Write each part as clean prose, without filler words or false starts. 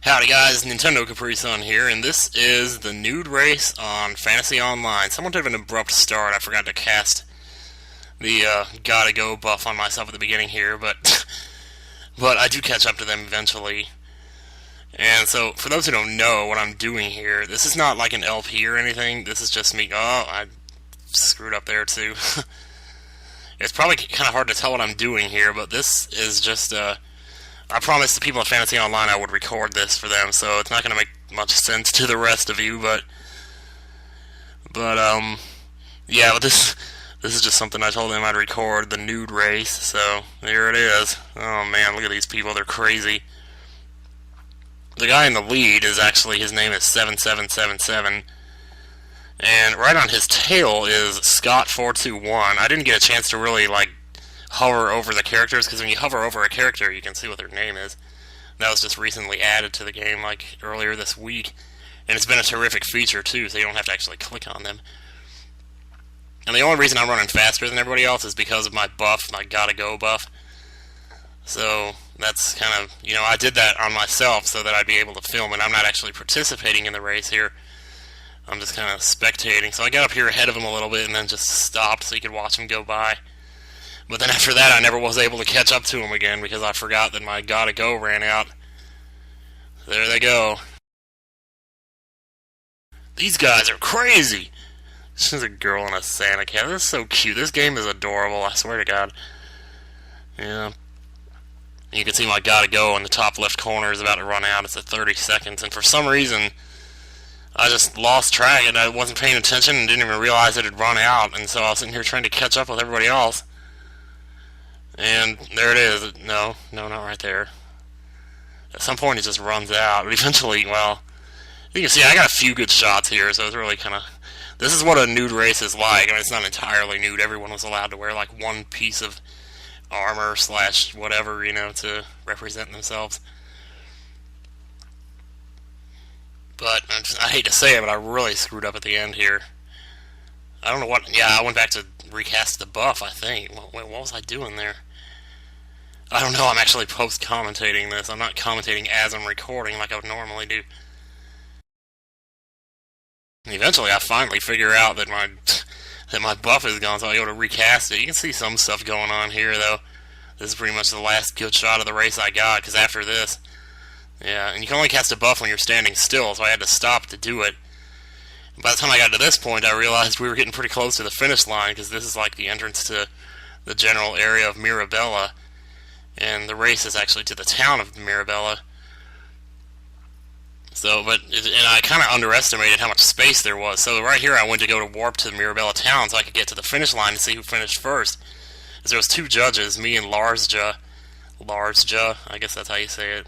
Howdy guys, Nintendo Capri Sun here, and this is the nude race on Fantasy Online. Someone did an abrupt start. I forgot to cast the gotta go buff on myself at the beginning here, but but I do catch up to them eventually. And so, for those who don't know what I'm doing here, this is not like an LP or anything. This is just me. Oh, I screwed up there too. It's probably kind of hard to tell what I'm doing here, but this is just I promised the people at Fantasy Online I would record this for them, so it's not going to make much sense to the rest of you, but yeah, but this is just something I told them I'd record, the nude race, so there it is. Oh man, look at these people, they're crazy. The guy in the lead is actually, his name is 7777, and right on his tail is Scott421. I didn't get a chance to really, hover over the characters, because when you hover over a character, you can see what their name is. That was just recently added to the game, earlier this week. And it's been a terrific feature, too, so you don't have to actually click on them. And the only reason I'm running faster than everybody else is because of my buff, my gotta go buff. So, that's kind of, I did that on myself so that I'd be able to film it. I'm not actually participating in the race here. I'm just kind of spectating. So I got up here ahead of him a little bit and then just stopped so you could watch him go by. But then after that, I never was able to catch up to him again because I forgot that my gotta go ran out. There they go. These guys are crazy. This is a girl in a Santa cat. This is so cute. This game is adorable, I swear to God. Yeah. You can see my gotta go in the top left corner is about to run out. It's at 30 seconds. And for some reason, I just lost track and I wasn't paying attention and didn't even realize it had run out. And so I was sitting here trying to catch up with everybody else. And there it is. No, not right there. At some point it just runs out. But eventually, well, you can see I got a few good shots here, so it's really kind of... This is what a nude race is like. I mean, it's not entirely nude. Everyone was allowed to wear one piece of armor / whatever, to represent themselves. But I hate to say it, but I really screwed up at the end here. I don't know what... Yeah, I went back to recast the buff, I think. What was I doing there? I don't know, I'm actually post-commentating this. I'm not commentating as I'm recording like I would normally do. And eventually I finally figure out that my buff is gone, so I go to recast it. You can see some stuff going on here, though. This is pretty much the last good shot of the race I got, because after this... Yeah, and you can only cast a buff when you're standing still, so I had to stop to do it. And by the time I got to this point, I realized we were getting pretty close to the finish line, because this is the entrance to the general area of Mirabella. And the race is actually to the town of Mirabella. So, and I kind of underestimated how much space there was. So right here I went to go to warp to Mirabella town so I could get to the finish line and see who finished first. Because there was two judges, me and Larsja, I guess that's how you say it.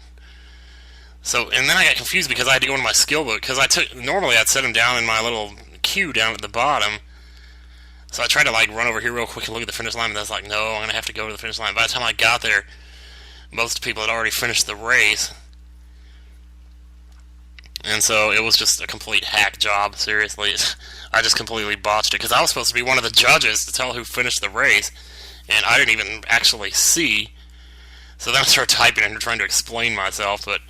So, and then I got confused because I had to go into my skill book, because normally I'd set him down in my little queue down at the bottom. So I tried to run over here real quick and look at the finish line, but I was like, no, I'm going to have to go to the finish line. By the time I got there, most people had already finished the race. And so it was just a complete hack job, seriously. I just completely botched it, because I was supposed to be one of the judges to tell who finished the race, and I didn't even actually see. So then I started typing and trying to explain myself, but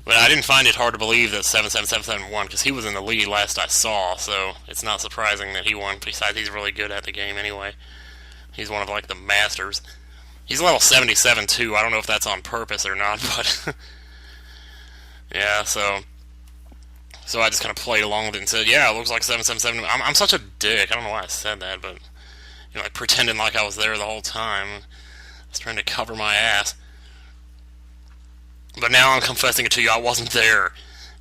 I didn't find it hard to believe that 7777 won, because he was in the lead last I saw, so it's not surprising that he won. Besides, he's really good at the game anyway. He's one of, the masters. He's level 77, too. I don't know if that's on purpose or not, but... yeah, so I just kind of played along with it and said, yeah, it looks like 777. I'm such a dick. I don't know why I said that, but, pretending like I was there the whole time. I was trying to cover my ass. But now I'm confessing it to you, I wasn't there.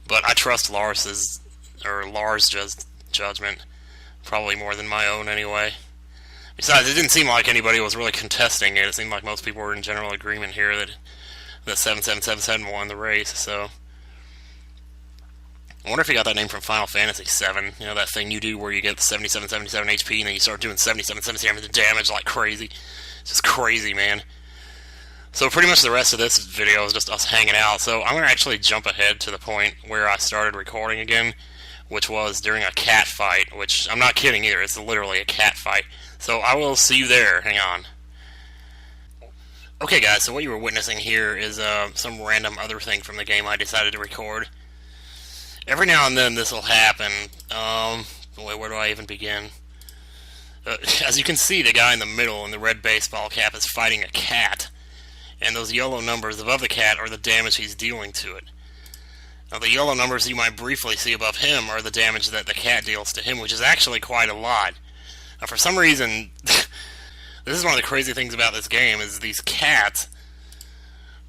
But I trust Lars's judgment. Probably more than my own, anyway. Besides, it didn't seem like anybody was really contesting it. It seemed like most people were in general agreement here that 7777 won the race, so... I wonder if he got that name from Final Fantasy VII. That thing you do where you get the 7777 HP and then you start doing 7777 damage like crazy. It's just crazy, man. So pretty much the rest of this video is just us hanging out. So I'm going to actually jump ahead to the point where I started recording again, which was during a cat fight, which I'm not kidding either. It's literally a cat fight. So I will see you there. Hang on. Okay, guys, so what you were witnessing here is some random other thing from the game I decided to record. Every now and then this will happen. Boy, where do I even begin? As you can see, the guy in the middle in the red baseball cap is fighting a cat, and those yellow numbers above the cat are the damage he's dealing to it. Now, the yellow numbers you might briefly see above him are the damage that the cat deals to him, which is actually quite a lot. Now, for some reason, this is one of the crazy things about this game, is these cats,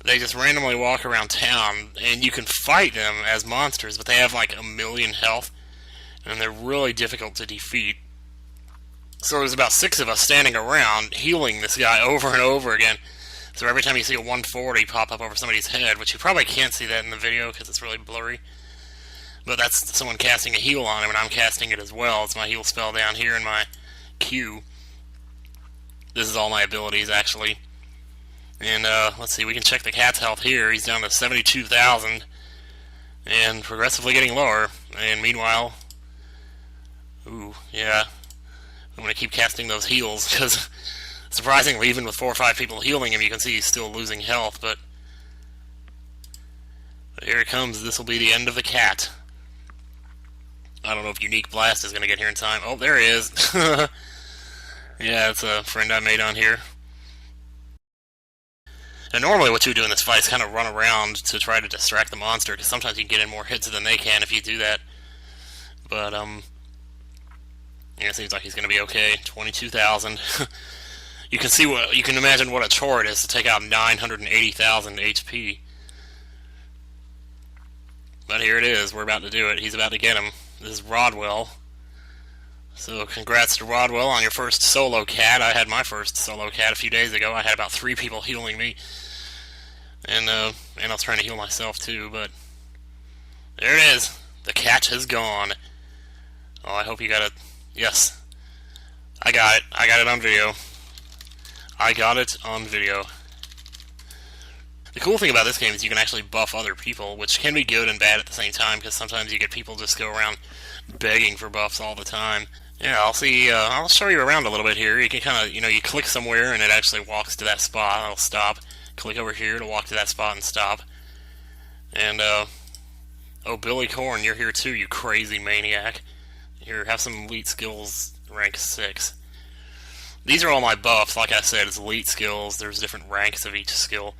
they just randomly walk around town, and you can fight them as monsters, but they have like 1,000,000 health, and they're really difficult to defeat. So there's about 6 of us standing around healing this guy over and over again. So every time you see a 140 pop up over somebody's head, which you probably can't see that in the video because it's really blurry, but that's someone casting a heal on him, and I'm casting it as well. It's my heal spell down here in my queue. This is all my abilities, actually. And let's see, we can check the cat's health here. He's down to 72,000 and progressively getting lower. And meanwhile, ooh, yeah, I'm going to keep casting those heals because surprisingly, even with 4 or 5 people healing him, you can see he's still losing health. But here it comes. This will be the end of the cat. I don't know if Unique Blast is going to get here in time. Oh, there he is. Yeah, it's a friend I made on here. And normally what you do in this fight is kind of run around to try to distract the monster, because sometimes you can get in more hits than they can if you do that. But, yeah, it seems like he's going to be okay. 22,000. You can imagine what a chore it is to take out 980,000 HP. But here it is. We're about to do it. He's about to get him. This is Rodwell. So congrats to Rodwell on your first solo cat. I had my first solo cat a few days ago. I had about 3 people healing me. And I was trying to heal myself too, but there it is. The cat has gone. Oh, I hope you got it. Yes. I got it. I got it on video. I got it on video. The cool thing about this game is you can actually buff other people, which can be good and bad at the same time, because sometimes you get people just go around begging for buffs all the time. Yeah, I'll show you around a little bit here. You can kind of, you click somewhere and it actually walks to that spot. It'll stop. Click over here to walk to that spot and stop. And, oh, Billy Corn, you're here too, you crazy maniac. Here, have some elite skills, rank 6. These are all my buffs. Like I said, it's elite skills. There's different ranks of each skill.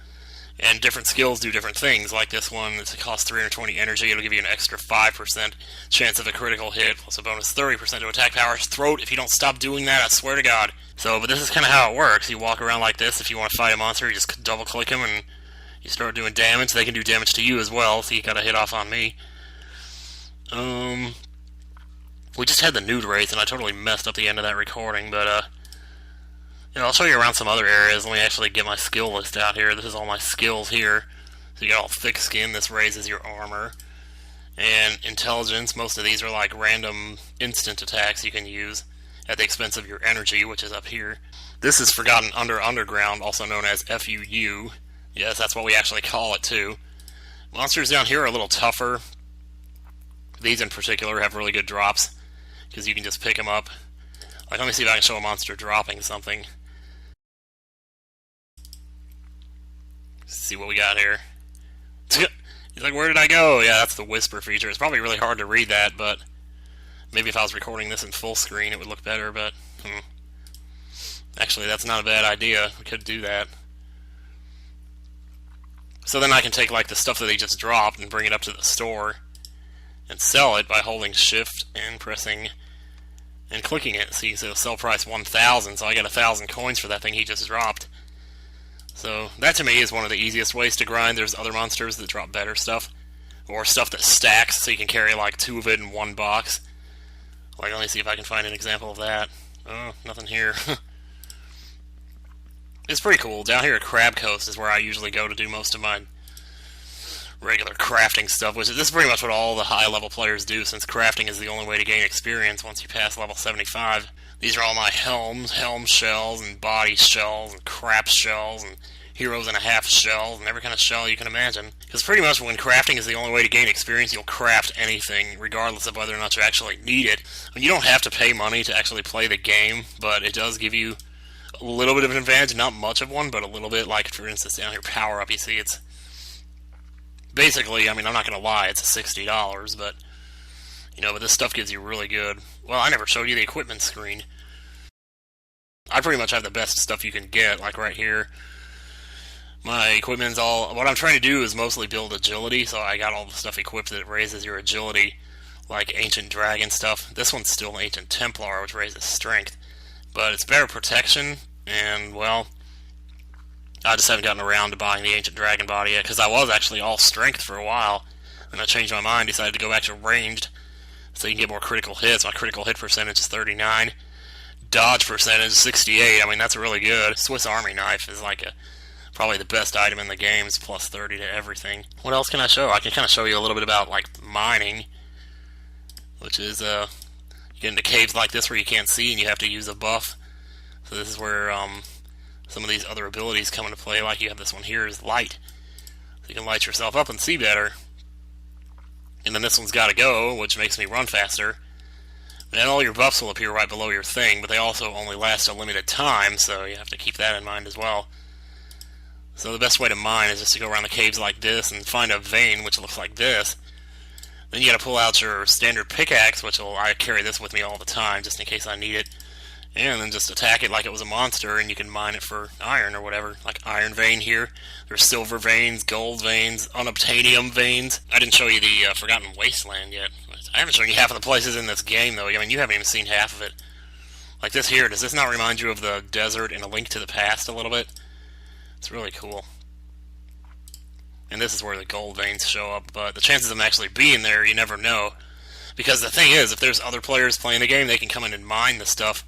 And different skills do different things. Like this one, it costs 320 energy. It'll give you an extra 5% chance of a critical hit, plus a bonus 30% to attack power. Throat, if you don't stop doing that, I swear to God. So, but this is kind of how it works. You walk around like this. If you want to fight a monster, you just double-click him and you start doing damage. They can do damage to you as well, so you got a hit off on me. We just had the nude race, and I totally messed up the end of that recording, but, I'll show you around some other areas. Let me actually get my skill list out here. This is all my skills here. So you got all thick skin. This raises your armor. And intelligence. Most of these are like random instant attacks you can use at the expense of your energy, which is up here. This is Forgotten Underground, also known as FUU. Yes, that's what we actually call it too. Monsters down here are a little tougher. These in particular have really good drops, because you can just pick them up. Like, let me see if I can show a monster dropping something. See what we got here. He's like, where did I go? Yeah, that's the whisper feature. It's probably really hard to read that, but maybe if I was recording this in full screen it would look better, but actually that's not a bad idea. We could do that. So then I can take like the stuff that they just dropped and bring it up to the store and sell it by holding shift and pressing and clicking it. See, so sell price 1,000, so I get 1,000 coins for that thing he just dropped. So that to me is one of the easiest ways to grind. There's other monsters that drop better stuff, or stuff that stacks, so you can carry like 2 of it in one box. Like, let me see if I can find an example of that. Oh, nothing here. It's pretty cool. Down here at Crab Coast is where I usually go to do most of my regular crafting stuff, which is, this is pretty much what all the high-level players do, since crafting is the only way to gain experience once you pass level 75. These are all my helms, helm shells, and body shells, and crap shells, and heroes and a half shells, and every kind of shell you can imagine. Because pretty much when crafting is the only way to gain experience, you'll craft anything, regardless of whether or not you actually need it. I mean, you don't have to pay money to actually play the game, but it does give you a little bit of an advantage, not much of one, but a little bit. Like, for instance, down here, power up, you see, it's basically, I mean, I'm not going to lie, it's $60, but, you know, but this stuff gives you really good. Well, I never showed you the equipment screen. I pretty much have the best stuff you can get, like right here. My equipment's all, what I'm trying to do is mostly build agility, so I got all the stuff equipped that raises your agility, like Ancient Dragon stuff. This one's still Ancient Templar, which raises strength, but it's better protection, and, well, I just haven't gotten around to buying the Ancient Dragon body yet, because I was actually all strength for a while, and I changed my mind, decided to go back to ranged, so you can get more critical hits. My critical hit percentage is 39. Dodge percentage is 68. I mean, that's really good. Swiss Army knife is like probably the best item in the game. It's plus 30 to everything. What else can I show? I can kind of show you a little bit about like mining, which is you get into caves like this where you can't see and you have to use a buff. So this is where some of these other abilities come into play. Like you have this one here is light, so you can light yourself up and see better. And then this one's got to go, which makes me run faster. And all your buffs will appear right below your thing, but they also only last a limited time, so you have to keep that in mind as well. So the best way to mine is just to go around the caves like this and find a vein which looks like this. Then you got to pull out your standard pickaxe, which I carry this with me all the time just in case I need it. And then just attack it like it was a monster, and you can mine it for iron or whatever. Like iron vein here. There's silver veins, gold veins, unobtainium veins. I didn't show you the Forgotten Wasteland yet. I haven't shown you half of the places in this game, though. I mean, you haven't even seen half of it. Like this here, does this not remind you of the desert in A Link to the Past a little bit? It's really cool. And this is where the gold veins show up, but the chances of them actually being there, you never know. Because the thing is, if there's other players playing the game, they can come in and mine the stuff,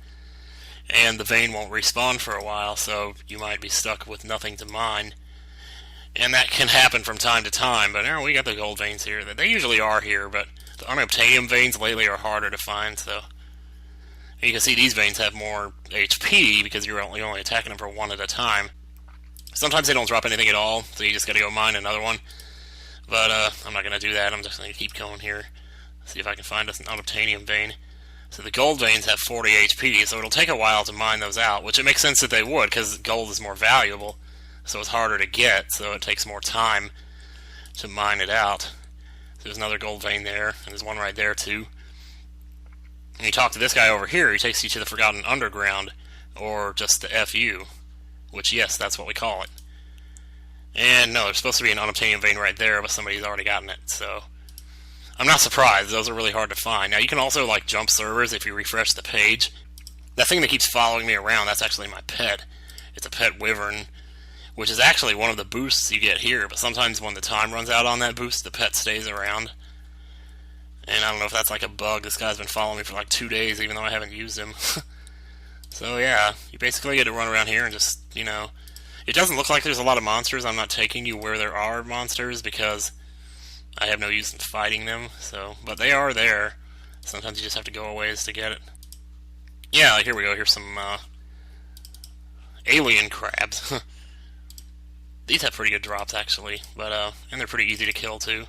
and the vein won't respawn for a while, so you might be stuck with nothing to mine. And that can happen from time to time, but we got the gold veins here. They usually are here, but the unobtainium veins lately are harder to find, so you can see these veins have more HP because you're only attacking them for one at a time. Sometimes they don't drop anything at all, so you just gotta go mine another one. But I'm not gonna do that. I'm just gonna keep going here, see if I can find us an unobtainium vein. So the gold veins have 40 HP, so it'll take a while to mine those out, which it makes sense that they would, because gold is more valuable, so it's harder to get, so it takes more time to mine it out. There's another gold vein there, and there's one right there too. And you talk to this guy over here, he takes you to the Forgotten Underground, or just the FU, which, yes, that's what we call it. And no, there's supposed to be an unobtainium vein right there, but somebody's already gotten it, so I'm not surprised. Those are really hard to find. Now, you can also, like, jump servers if you refresh the page. That thing that keeps following me around, that's actually my pet. It's a pet wyvern, which is actually one of the boosts you get here, but sometimes when the time runs out on that boost, the pet stays around. And I don't know if that's like a bug. This guy's been following me for like 2 days, even though I haven't used him. So yeah, you basically get to run around here and just, you know, it doesn't look like there's a lot of monsters. I'm not taking you where there are monsters because I have no use in fighting them, so, but they are there. Sometimes you just have to go a ways to get it. Yeah, here we go. Here's some alien crabs. These have pretty good drops, actually, but and they're pretty easy to kill, too.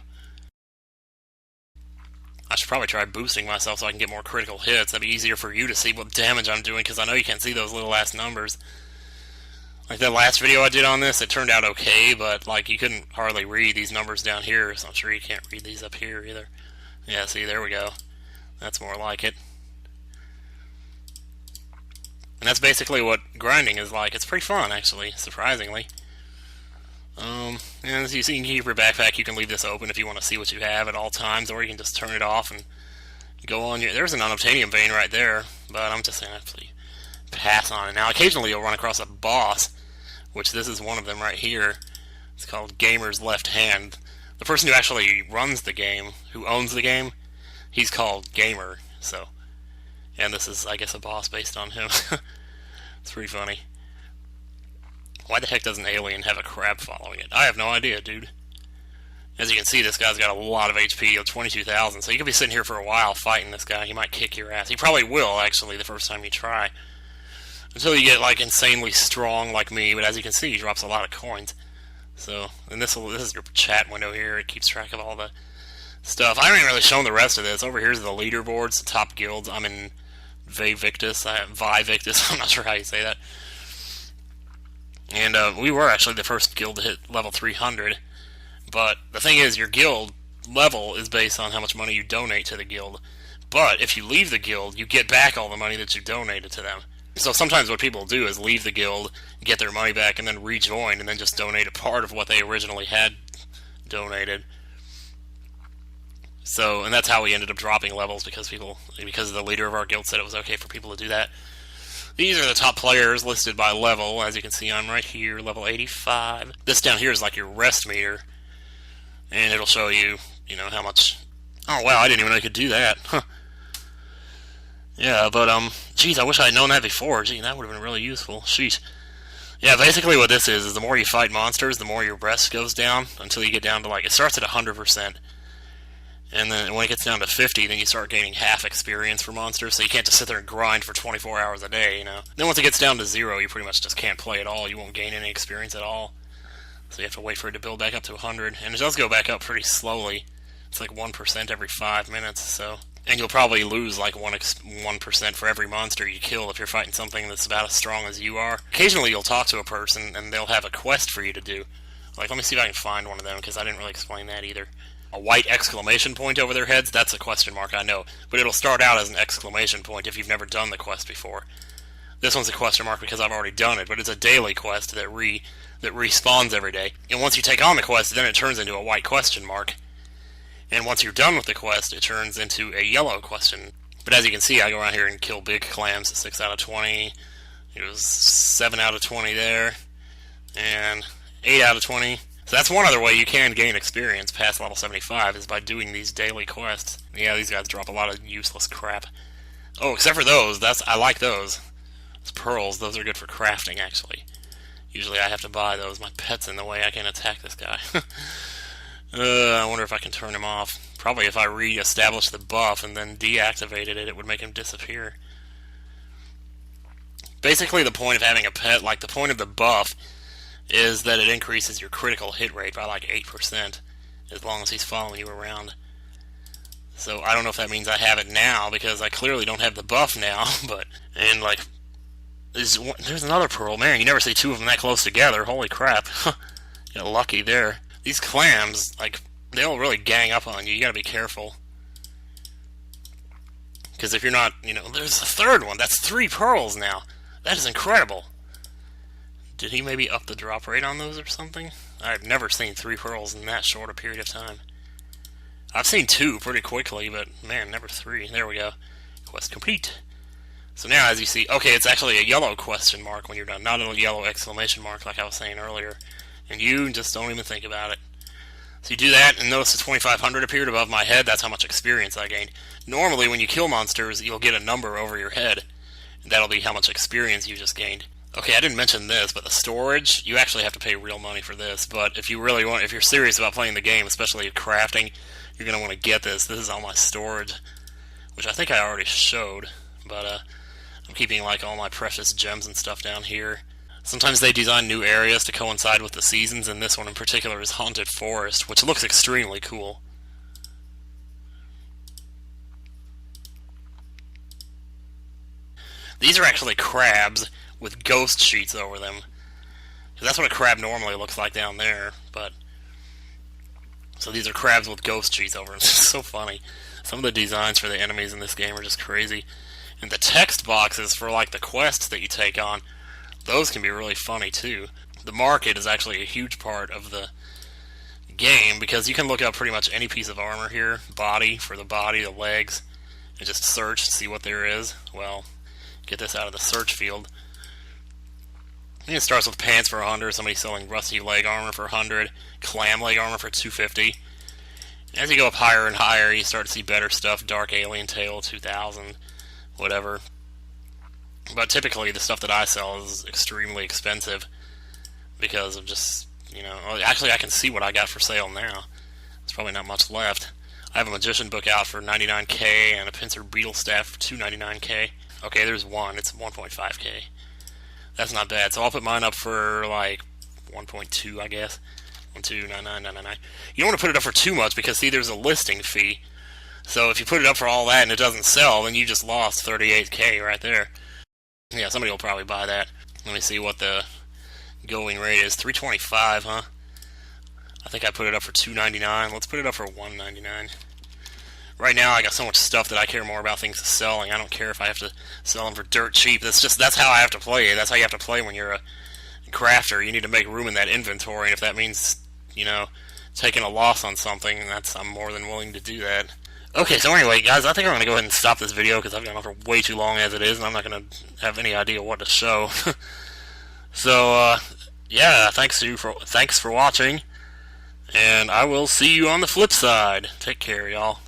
I should probably try boosting myself so I can get more critical hits. That'd be easier for you to see what damage I'm doing, because I know you can't see those little ass numbers. Like that last video I did on this, it turned out okay, but like you couldn't hardly read these numbers down here, so I'm sure you can't read these up here either. Yeah, see, there we go. That's more like it. And that's basically what grinding is like. It's pretty fun, actually, surprisingly. And as you see, you can keep your backpack. You can leave this open if you want to see what you have at all times, or you can just turn it off and go on. There's an unobtainium vein right there, but I'm just going to actually pass on it. Now, occasionally you'll run across a boss, which this is one of them right here. It's called Gamer's Left Hand. The person who actually runs the game, who owns the game, he's called Gamer, so. And this is, I guess, a boss based on him. It's pretty funny. Why the heck does an alien have a crab following it? I have no idea, dude. As you can see, this guy's got a lot of HP, 22,000, so you could be sitting here for a while fighting this guy. He might kick your ass. He probably will, actually, the first time you try. Until you get, like, insanely strong like me, but as you can see, he drops a lot of coins. So, and this is your chat window here. It keeps track of all the stuff. I haven't really shown the rest of this. Over here's the leaderboards, the top guilds. I'm in Vivictus. I'm not sure how you say that. And we were actually the first guild to hit level 300. But the thing is, your guild level is based on how much money you donate to the guild. But if you leave the guild, you get back all the money that you donated to them. So sometimes what people do is leave the guild, get their money back, and then rejoin, and then just donate a part of what they originally had donated. So, and that's how we ended up dropping levels, because the leader of our guild said it was okay for people to do that. These are the top players listed by level. As you can see, I'm right here, level 85. This down here is like your rest meter, and it'll show you, how much. Oh wow, I didn't even know you could do that. Huh. Yeah, but geez, I wish I had known that before. Gee, that would have been really useful. Sheesh. Yeah, basically what this is the more you fight monsters, the more your rest goes down until you get down to it starts at 100%. And then when it gets down to 50, then you start gaining half experience for monsters, so you can't just sit there and grind for 24 hours a day, Then once it gets down to 0, you pretty much just can't play at all. You won't gain any experience at all. So you have to wait for it to build back up to 100. And it does go back up pretty slowly. It's like 1% every 5 minutes, so... And you'll probably lose like 1% for every monster you kill if you're fighting something that's about as strong as you are. Occasionally you'll talk to a person, and they'll have a quest for you to do. Like, let me see if I can find one of them, because I didn't really explain that either. A white exclamation point over their heads, that's a question mark, I know. But it'll start out as an exclamation point if you've never done the quest before. This one's a question mark because I've already done it, but it's a daily quest that respawns every day. And once you take on the quest, then it turns into a white question mark. And once you're done with the quest, it turns into a yellow question. But as you can see, I go around here and kill big clams, 6 out of 20. It was 7 out of 20 there. And 8 out of 20. So that's one other way you can gain experience past level 75 is by doing these daily quests. Yeah, these guys drop a lot of useless crap. Oh, except for those. I like those. Those pearls, those are good for crafting, actually. Usually I have to buy those. My pet's in the way. I can't attack this guy. I wonder if I can turn him off. Probably if I re-establish the buff and then deactivated it, it would make him disappear. Basically, the point of having a pet, like the point of the buff, is that it increases your critical hit rate by like 8%, as long as he's following you around. So I don't know if that means I have it now, because I clearly don't have the buff now, and like, there's another pearl. Man, you never see two of them that close together. Holy crap. Got lucky there. These clams, like, they'll really gang up on you. You gotta be careful. Because if you're not, there's a third one. That's 3 pearls now. That is incredible. Did he maybe up the drop rate on those or something? I've never seen 3 pearls in that short a period of time. I've seen 2 pretty quickly, but man, never 3. There we go. Quest complete. So now, as you see, okay, it's actually a yellow question mark when you're done, not a yellow exclamation mark like I was saying earlier. And you just don't even think about it. So you do that, and notice the 2500 appeared above my head. That's how much experience I gained. Normally, when you kill monsters, you'll get a number over your head. And that'll be how much experience you just gained. Okay, I didn't mention this, but the storage, you actually have to pay real money for this. But if you're serious about playing the game, especially crafting, you're going to want to get this. This is all my storage, which I think I already showed. But I'm keeping like all my precious gems and stuff down here. Sometimes they design new areas to coincide with the seasons, and this one in particular is Haunted Forest, which looks extremely cool. These are actually crabs with ghost sheets over them. That's what a crab normally looks like down there, but... So these are crabs with ghost sheets over them. It's so funny. Some of the designs for the enemies in this game are just crazy. And the text boxes for like the quests that you take on, those can be really funny too. The market is actually a huge part of the game, because you can look up pretty much any piece of armor here, body, for the body, the legs, and just search and see what there is. Well, get this out of the search field. It starts with pants for 100, somebody selling rusty leg armor for 100, clam leg armor for 250. As you go up higher and higher, you start to see better stuff, dark alien tail, 2000, whatever. But typically, the stuff that I sell is extremely expensive because of just, actually I can see what I got for sale now. There's probably not much left. I have a magician book out for 99k and a pincer beetle staff for 299k. Okay, there's one. It's 1.5k. That's not bad. So I'll put mine up for like 1.2, I guess. 1.29999. You don't want to put it up for too much because, see, there's a listing fee. So if you put it up for all that and it doesn't sell, then you just lost 38k right there. Yeah, somebody will probably buy that. Let me see what the going rate is? 325, huh? I think I put it up for $2.99. Let's put it up for $1.99. Right now, I got so much stuff that I care more about things selling. I don't care if I have to sell them for dirt cheap. That's how I have to play. That's how you have to play when you're a crafter. You need to make room in that inventory, and if that means, taking a loss on something, I'm more than willing to do that. Okay, so anyway, guys, I think I'm going to go ahead and stop this video because I've gone on for way too long as it is, and I'm not going to have any idea what to show. So, yeah, thanks for watching, and I will see you on the flip side. Take care, y'all.